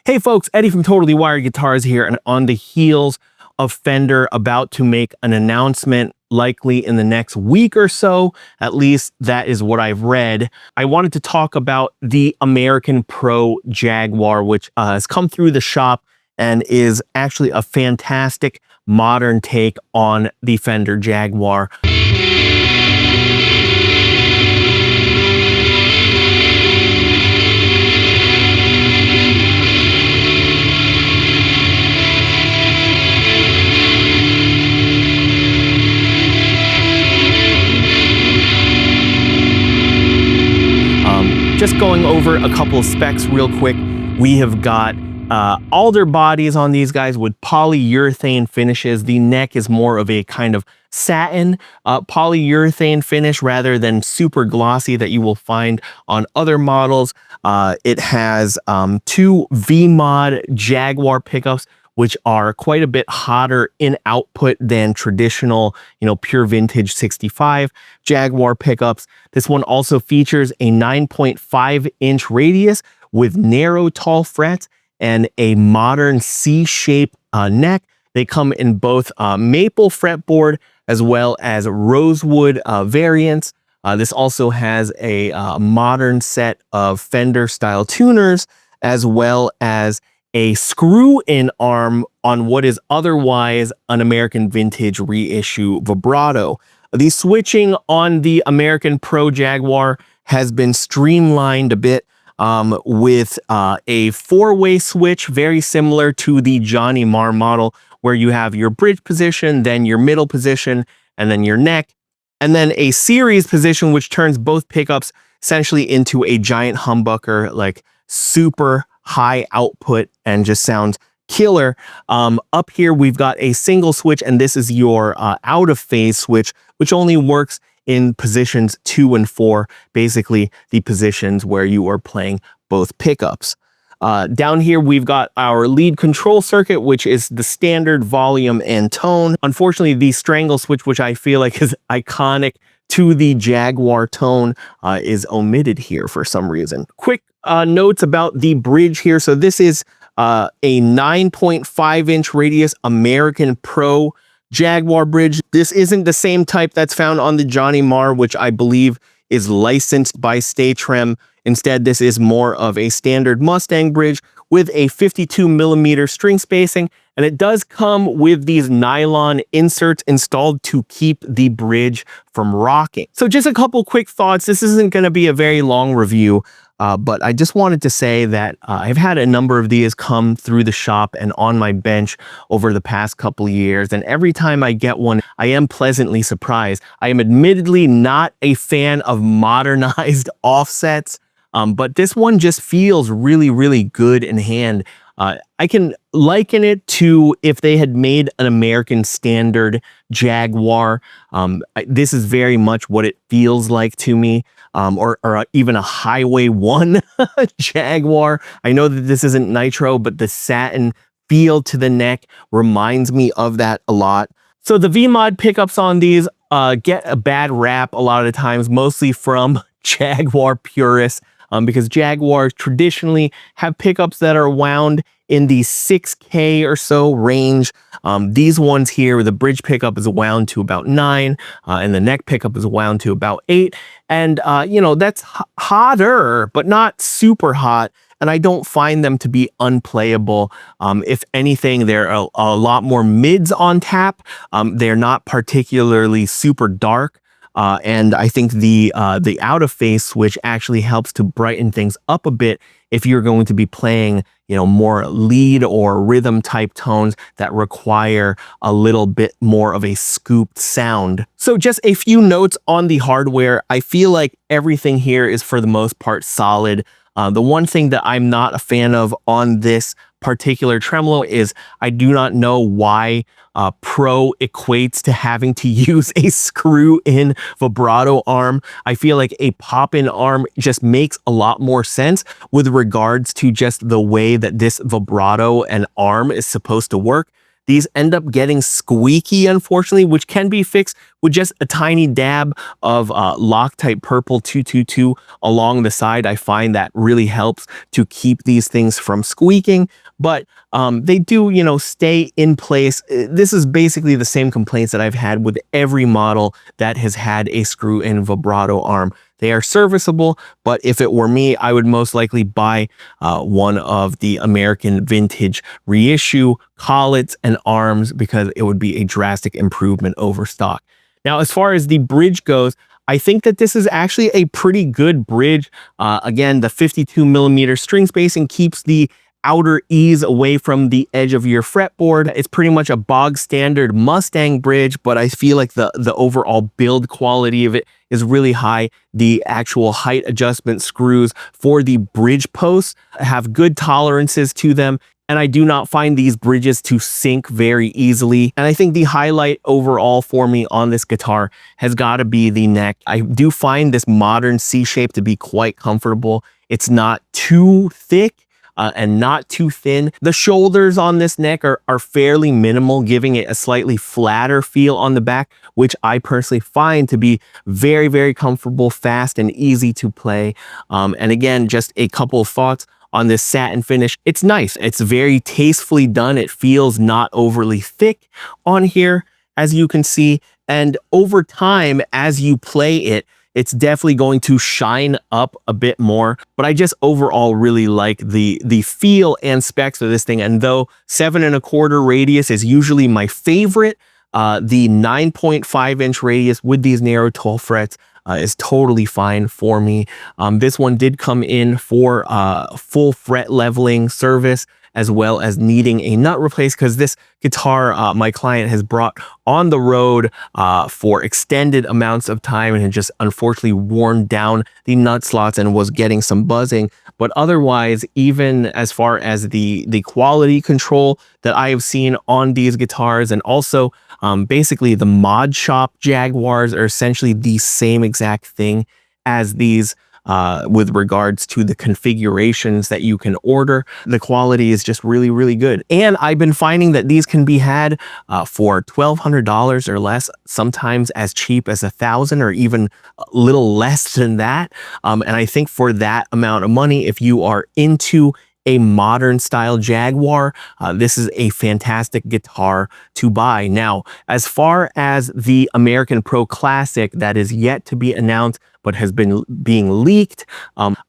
Hey folks, Eddie from Totally Wired Guitars here, and on the heels of Fender about to make an announcement likely in the next week or so, at least that is what I've read, I wanted to talk about the American Pro Jaguar, which has come through the shop and is actually a fantastic modern take on the Fender Jaguar. Just going over a couple of specs real quick, we have got alder bodies on these guys with polyurethane finishes. The neck is more of a kind of satin polyurethane finish rather than super glossy that you will find on other models. It has two V-Mod Jaguar pickups, which are quite a bit hotter in output than traditional, pure vintage 65 Jaguar pickups. This one also features a 9.5-inch radius with narrow tall frets and a modern C-shape neck. They come in both maple fretboard as well as rosewood variants. This also has a modern set of Fender style tuners as well as a screw-in arm on what is otherwise an American vintage reissue vibrato. The switching on the American Pro Jaguar has been streamlined a bit with a four-way switch, very similar to the Johnny Marr model, where you have your bridge position, then your middle position, and then your neck, and then a series position, which turns both pickups essentially into a giant humbucker, like super high output and just sounds killer. Up here, we've got a single switch, and this is your out of phase switch, which only works in positions 2 and 4, basically the positions where you are playing both pickups. Down here, we've got our lead control circuit, which is the standard volume and tone. Unfortunately, the strangle switch, which I feel like is iconic to the Jaguar tone, is omitted here for some reason. Quick notes about the bridge here. So this is a 9.5-inch radius American Pro Jaguar bridge. This isn't the same type that's found on the Johnny Marr, which I believe is licensed by Stay Trem. Instead, this is more of a standard Mustang bridge with a 52mm string spacing, and it does come with these nylon inserts installed to keep the bridge from rocking. So just a couple quick thoughts. This isn't going to be a very long review, but I just wanted to say that I've had a number of these come through the shop and on my bench over the past couple of years, and every time I get one, I am pleasantly surprised. I am admittedly not a fan of modernized offsets, but this one just feels really, really good in hand. I can liken it to if they had made an American standard Jaguar. This is very much what it feels like to me, or even a Highway 1 Jaguar. I know that this isn't nitro, but the satin feel to the neck reminds me of that a lot. So the V-Mod pickups on these get a bad rap a lot of the times, mostly from Jaguar purists. Because Jaguars traditionally have pickups that are wound in the 6K or so range. These ones here, the bridge pickup is wound to about 9, and the neck pickup is wound to about 8. And, that's hotter, but not super hot. And I don't find them to be unplayable. If anything, they're a lot more mids on tap. They're not particularly super dark. And I think the out of phase switch actually helps to brighten things up a bit if you're going to be playing, more lead or rhythm type tones that require a little bit more of a scooped sound. So just a few notes on the hardware. I feel like everything here is for the most part solid. The one thing that I'm not a fan of on this particular tremolo is I do not know why Pro equates to having to use a screw-in vibrato arm. I feel like a pop-in arm just makes a lot more sense with regards to just the way that this vibrato and arm is supposed to work. these end up getting squeaky, unfortunately, which can be fixed with just a tiny dab of Loctite Purple 222 along the side. I find that really helps to keep these things from squeaking, but they do, stay in place. This is basically the same complaints that I've had with every model that has had a screw-in vibrato arm. They are serviceable, but if it were me, I would most likely buy one of the American vintage reissue collets and arms, because it would be a drastic improvement over stock. Now, as far as the bridge goes, I think that this is actually a pretty good bridge. Again, the 52 millimeter string spacing keeps the outer ease away from the edge of your fretboard. It's pretty much a bog standard Mustang bridge, but I feel like the overall build quality of it is really high. The actual height adjustment screws for the bridge posts have good tolerances to them, and I do not find these bridges to sink very easily. And I think the highlight overall for me on this guitar has got to be the neck. I do find this modern C shape to be quite comfortable. It's not too thick and not too thin. The shoulders on this neck are fairly minimal, giving it a slightly flatter feel on the back, which I personally find to be very, very comfortable, fast, and easy to play. And again, just a couple of thoughts on this satin finish. It's nice. It's very tastefully done. It feels not overly thick on here, as you can see. And over time, as you play it, it's definitely going to shine up a bit more, but I just overall really like the feel and specs of this thing. And though 7 1/4 radius is usually my favorite, the 9.5-inch radius with these narrow 12 frets is totally fine for me. This one did come in for full fret leveling service, as well as needing a nut replaced, because this guitar my client has brought on the road for extended amounts of time and had just unfortunately worn down the nut slots and was getting some buzzing. But otherwise, even as far as the quality control that I have seen on these guitars, and also basically the mod shop Jaguars are essentially the same exact thing as these with regards to the configurations that you can order. The quality is just really, really good. And I've been finding that these can be had for $1,200 or less, sometimes as cheap as $1,000 or even a little less than that. And I think for that amount of money, if you are into a modern style Jaguar, this is a fantastic guitar to buy. Now, as far as the American Pro Classic that is yet to be announced, but has been being leaked,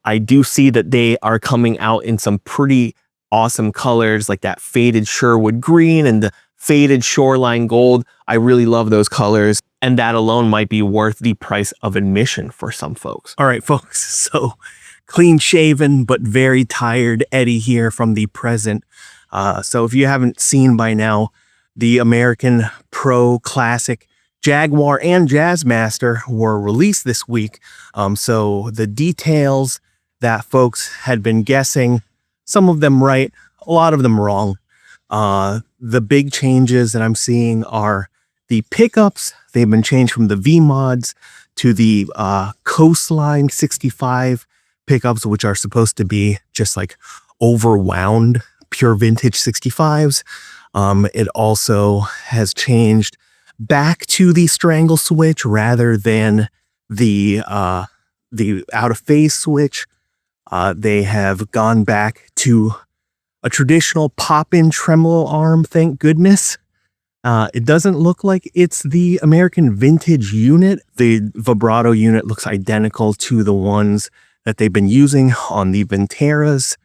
I do see that they are coming out in some pretty awesome colors, like that faded Sherwood green and the faded shoreline gold. I really love those colors, and that alone might be worth the price of admission for some folks. All right, folks, so clean shaven but very tired Eddie here from the present. So if you haven't seen by now, the American Pro Classic Jaguar and Jazzmaster were released this week. So the details that folks had been guessing, some of them right, a lot of them wrong. The big changes that I'm seeing are the pickups. They've been changed from the V mods to the Coastline 65 pickups, which are supposed to be just like overwound pure vintage 65s. It also has changed back to the strangle switch rather than the out of phase switch. They have gone back to a traditional pop-in tremolo arm, thank goodness. It doesn't look like it's the American vintage unit. The vibrato unit looks identical to the ones that they've been using on the Venteras.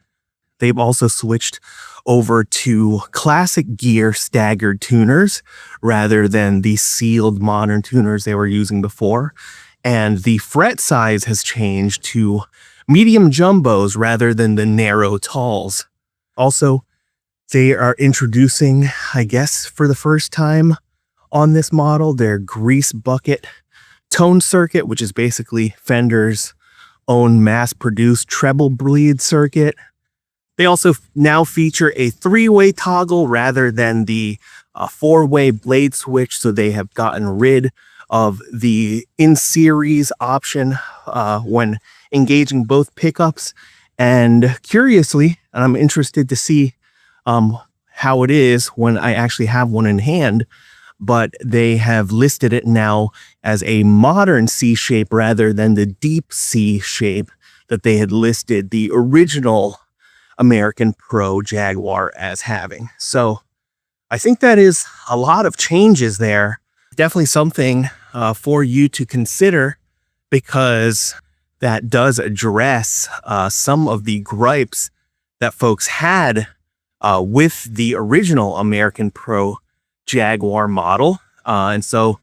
They've also switched over to classic gear staggered tuners rather than the sealed modern tuners they were using before. And the fret size has changed to medium jumbos rather than the narrow talls. Also, they are introducing, I guess for the first time on this model, their grease bucket tone circuit, which is basically Fender's own mass-produced treble bleed circuit. They also now feature a 3-way toggle rather than the 4-way blade switch, so they have gotten rid of the in-series option when engaging both pickups. And curiously, and I'm interested to see how it is when I actually have one in hand, but they have listed it now as a modern C shape rather than the deep C shape that they had listed the original American Pro Jaguar as having. So I think that is a lot of changes there. Definitely something for you to consider, because that does address some of the gripes that folks had with the original American Pro Jaguar model. And so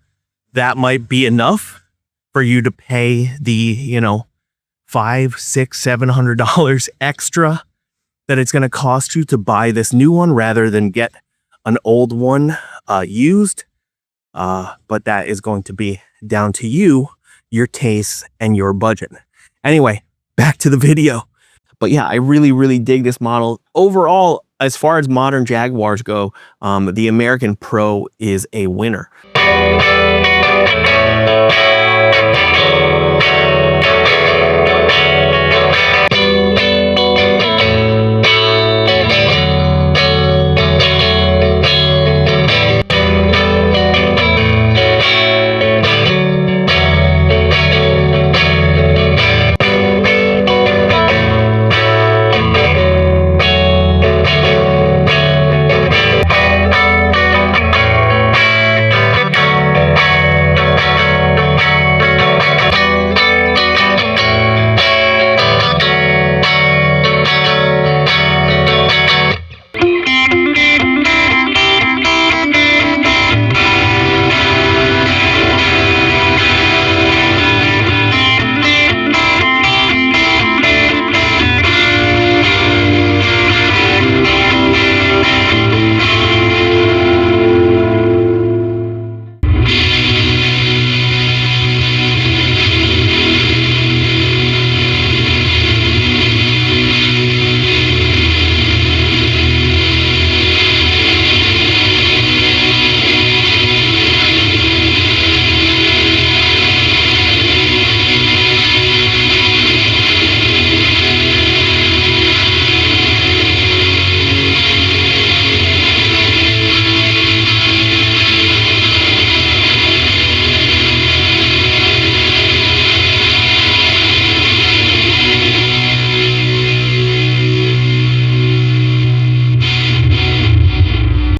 that might be enough for you to pay the, $500, $600, $700 extra that it's going to cost you to buy this new one rather than get an old one used. But that is going to be down to you, your tastes, and your budget. Anyway, back to the video. But yeah, I really, really dig this model. Overall, as far as modern Jaguars go, the American Pro is a winner.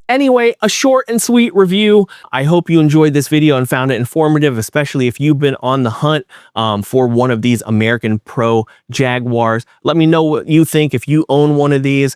Anyway, a short and sweet review. I hope you enjoyed this video and found it informative, especially if you've been on the hunt for one of these American Pro Jaguars. Let me know what you think if you own one of these.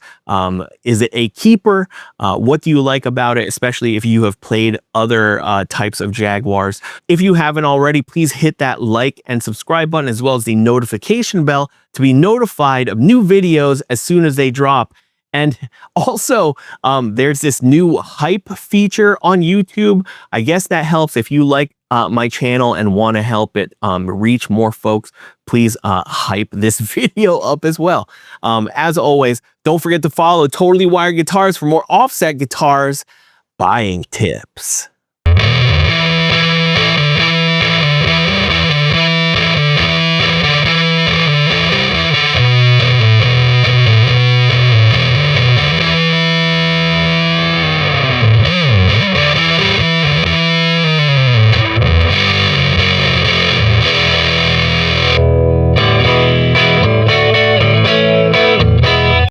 Is it a keeper? What do you like about it, especially if you have played other types of Jaguars? If you haven't already, please hit that like and subscribe button, as well as the notification bell to be notified of new videos as soon as they drop. And also, there's this new hype feature on YouTube. I guess that helps if you like my channel and want to help it reach more folks. Please hype this video up as well. As always, don't forget to follow Totally Wired Guitars for more offset guitars buying tips.